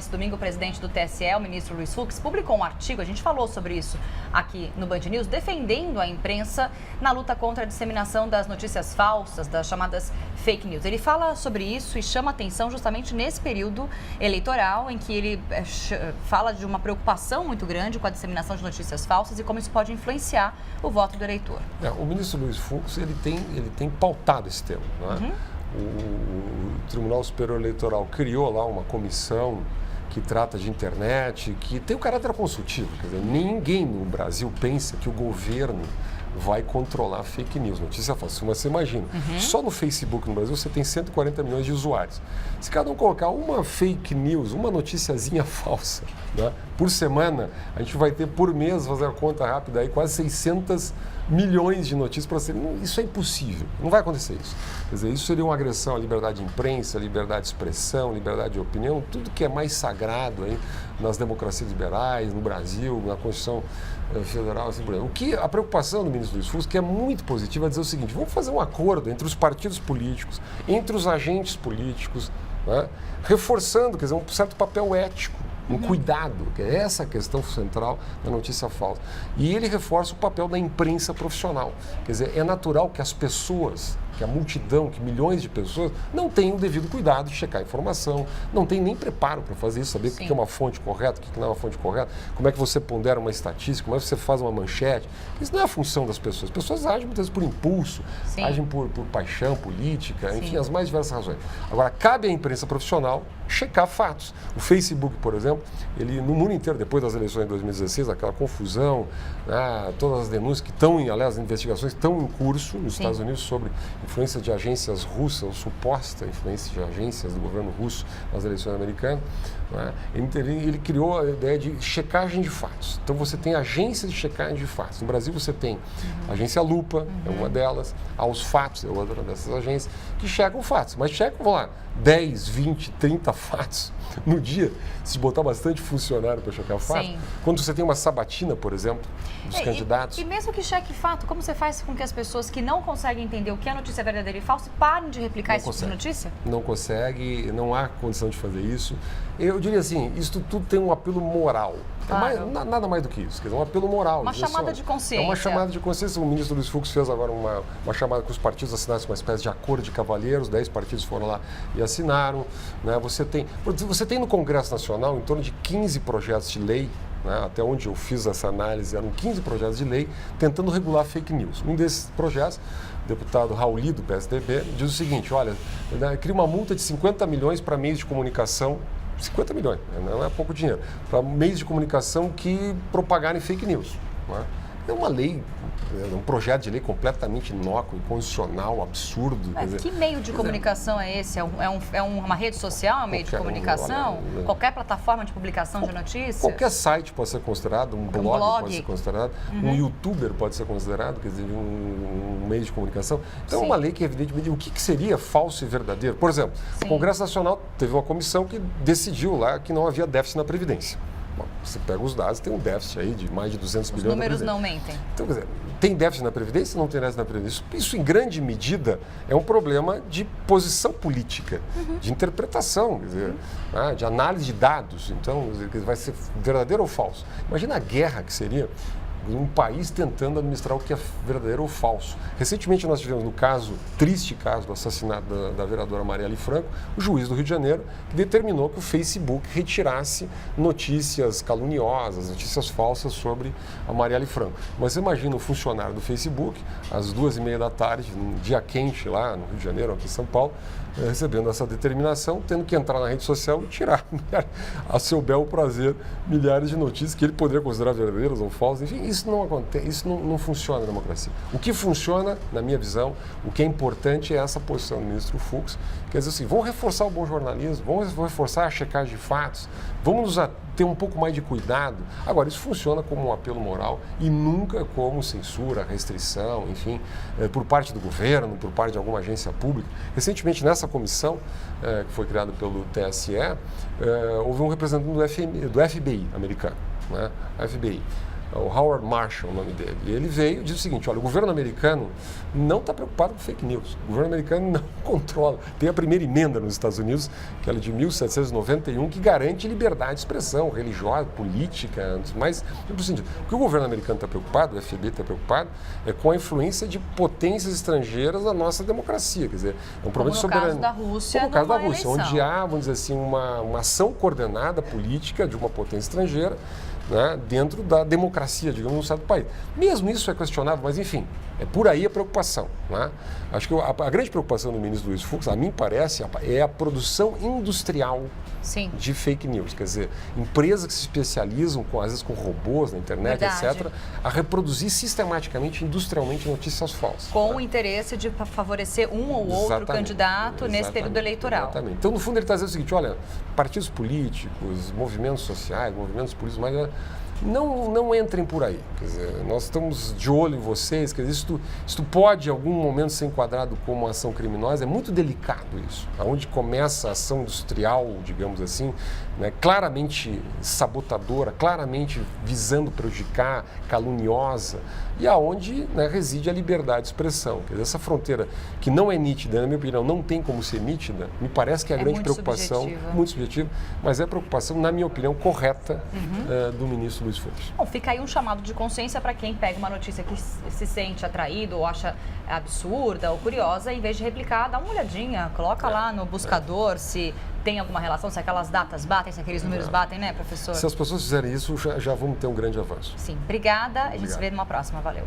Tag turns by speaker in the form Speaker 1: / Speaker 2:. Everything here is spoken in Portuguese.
Speaker 1: nesse domingo, o presidente do TSE, o ministro Luiz Fux, publicou um artigo, a gente falou sobre isso aqui no Band News, defendendo a imprensa na luta contra a disseminação das notícias falsas, das chamadas fake news. Ele fala sobre isso e chama atenção justamente nesse período eleitoral em que ele fala de uma preocupação muito grande com a disseminação de notícias falsas e como isso pode influenciar o voto do eleitor.
Speaker 2: O ministro Luiz Fux, ele tem pautado esse tema, não é? O Tribunal Superior Eleitoral criou lá uma comissão que trata de internet, que tem um caráter consultivo. Quer dizer, ninguém no Brasil pensa que o governo vai controlar fake news, notícia falsa. Mas você imagina, só no Facebook no Brasil você tem 140 milhões de usuários. Se cada um colocar uma fake news, uma noticiazinha falsa, né, por semana, a gente vai ter por mês, fazer a conta rápida aí, quase 600 milhões de notícias para ser. Isso é impossível, não vai acontecer isso. Quer dizer, isso seria uma agressão à liberdade de imprensa, liberdade de expressão, liberdade de opinião, tudo que é mais sagrado aí nas democracias liberais, no Brasil, na Constituição Federal, assim por exemplo. A preocupação do ministro Luiz Fux, que é muito positiva, é dizer o seguinte: vamos fazer um acordo entre os partidos políticos, entre os agentes políticos, né, reforçando, quer dizer, um certo papel ético, um cuidado, que é essa a questão central da notícia falsa. E ele reforça o papel da imprensa profissional. Quer dizer, é natural que as pessoas, que a multidão, que milhões de pessoas não tenham o devido cuidado de checar a informação, não tem nem preparo para fazer isso, saber o que é uma fonte correta, o que não é uma fonte correta, como é que você pondera uma estatística, como é que você faz uma manchete. Isso não é a função das pessoas. As pessoas agem muitas vezes por impulso, agem por paixão política, enfim, as mais diversas razões. Agora, cabe à imprensa profissional checar fatos. O Facebook, por exemplo, ele no mundo inteiro, depois das eleições de 2016, aquela confusão, né, todas as denúncias que estão, aliás, as investigações estão em curso nos Estados Unidos sobre influência de agências russas, ou suposta influência de agências do governo russo nas eleições americanas, né? Ele criou a ideia de checagem de fatos. Então você tem agências de checagem de fatos. No Brasil você tem a agência Lupa, é uma delas, a Os Fatos é outra dessas agências, que checam fatos, mas checam, vamos lá, 10, 20, 30 fatos no dia, se botar bastante funcionário para checar fato. Quando você tem uma sabatina, por exemplo, dos candidatos.
Speaker 1: E mesmo que cheque fato, como você faz com que as pessoas que não conseguem entender o que é notícia verdadeira e falsa parem de replicar esse tipo de notícia?
Speaker 2: Não consegue, não há condição de fazer isso. Eu diria assim, isso tudo tem um apelo moral.
Speaker 1: Claro.
Speaker 2: Nada mais do que isso, quer dizer, um apelo moral.
Speaker 1: Uma chamada de consciência.
Speaker 2: É uma chamada de consciência. O ministro Luiz Fux fez agora uma chamada que os partidos assinassem uma espécie de acordo de cavalheiros, 10 partidos foram lá e assinaram. Né? Você tem no Congresso Nacional em torno de 15 projetos de lei, né? Até onde eu fiz essa análise, eram 15 projetos de lei tentando regular fake news. Um desses projetos, o deputado Rauli, do PSDB, diz o seguinte: olha, cria uma multa de 50 milhões para meios de comunicação, 50 milhões, não é pouco dinheiro, para meios de comunicação que propagarem fake news. Né? É uma lei, um projeto de lei completamente inócuo, inconstitucional, absurdo.
Speaker 1: Que meio de comunicação é esse? É uma rede social, é um meio de comunicação? Qualquer plataforma de publicação de notícias?
Speaker 2: Qualquer site pode ser considerado, um blog pode ser considerado, um youtuber pode ser considerado, quer dizer, um meio de comunicação. Então é uma lei que, evidentemente, o que seria falso e verdadeiro? Por exemplo, o Congresso Nacional teve uma comissão que decidiu lá que não havia déficit na Previdência. Bom, você pega os dados, tem um déficit aí de mais de 200 bilhões.
Speaker 1: Os números não mentem.
Speaker 2: Então, quer dizer, tem déficit na Previdência? Não tem déficit na Previdência. Isso, em grande medida, é um problema de posição política, de interpretação, quer dizer, de análise de dados. Então, vai ser verdadeiro ou falso? Imagina a guerra que seria um país tentando administrar o que é verdadeiro ou falso. Recentemente nós tivemos, no triste caso do assassinato da vereadora Marielle Franco, o juiz do Rio de Janeiro que determinou que o Facebook retirasse notícias caluniosas, notícias falsas sobre a Marielle Franco. Mas você imagina um funcionário do Facebook, às 2h30 da tarde, num dia quente lá no Rio de Janeiro, aqui em São Paulo, recebendo essa determinação, tendo que entrar na rede social e tirar, a seu bel prazer, milhares de notícias que ele poderia considerar verdadeiras ou falsas. Enfim, isso não acontece, isso não funciona na democracia. O que funciona, na minha visão, o que é importante é essa posição do ministro Fux, quer dizer assim, vamos reforçar o bom jornalismo, vamos reforçar a checagem de fatos, vamos ter um pouco mais de cuidado. Agora, isso funciona como um apelo moral e nunca como censura, restrição, enfim, por parte do governo, por parte de alguma agência pública. Recentemente, nessa comissão, que foi criada pelo TSE, houve um representante do FBI americano, né? A FBI. o Howard Marshall, o nome dele. E ele veio e disse o seguinte, olha, o governo americano não está preocupado com fake news. O governo americano não controla. Tem a primeira emenda nos Estados Unidos, que é de 1791, que garante liberdade de expressão religiosa, política, mas o que o governo americano está preocupado, o FBI está preocupado, é com a influência de potências estrangeiras na nossa democracia. Quer dizer, é um problema de soberania.
Speaker 1: Como no caso da Rússia,
Speaker 2: como no caso da Rússia,
Speaker 1: eleição.
Speaker 2: onde há, vamos dizer assim, uma ação coordenada política de uma potência estrangeira, né, dentro da democracia, digamos, no estado do país. Mesmo isso é questionável, mas enfim, é por aí a preocupação. Né? Acho que a grande preocupação do ministro Luiz Fux, a mim parece, é a produção industrial
Speaker 1: Sim.
Speaker 2: de fake news. Quer dizer, empresas que se especializam, às vezes com robôs na internet,
Speaker 1: Verdade.
Speaker 2: etc., a reproduzir sistematicamente, industrialmente, notícias falsas.
Speaker 1: Com o interesse de favorecer um ou outro
Speaker 2: Exatamente.
Speaker 1: candidato nesse período eleitoral.
Speaker 2: Exatamente. Então, no fundo, ele está dizendo o seguinte, olha, partidos políticos, movimentos sociais, movimentos políticos, mas não entrem por aí. Quer dizer, nós estamos de olho em vocês, quer dizer, isto pode, em algum momento, ser enquadrado como uma ação criminosa. É muito delicado isso. Onde começa a ação industrial, digamos assim, né, claramente sabotadora, claramente visando prejudicar, caluniosa, e aonde, né, reside a liberdade de expressão. Quer dizer, essa fronteira que não é nítida, na minha opinião, não tem como ser nítida, me parece que é a grande preocupação, muito subjetiva, mas é a preocupação, na minha opinião, correta do ministro Luiz Fux.
Speaker 1: Bom, fica aí um chamado de consciência para quem pega uma notícia que se sente atraído ou acha absurda ou curiosa, em vez de replicar, dá uma olhadinha, coloca lá no buscador se tem alguma relação, se aquelas datas batem, se aqueles números batem, né, professor?
Speaker 2: Se as pessoas fizerem isso, já vamos ter um grande avanço.
Speaker 1: Sim, obrigada. A gente se vê numa próxima. Valeu.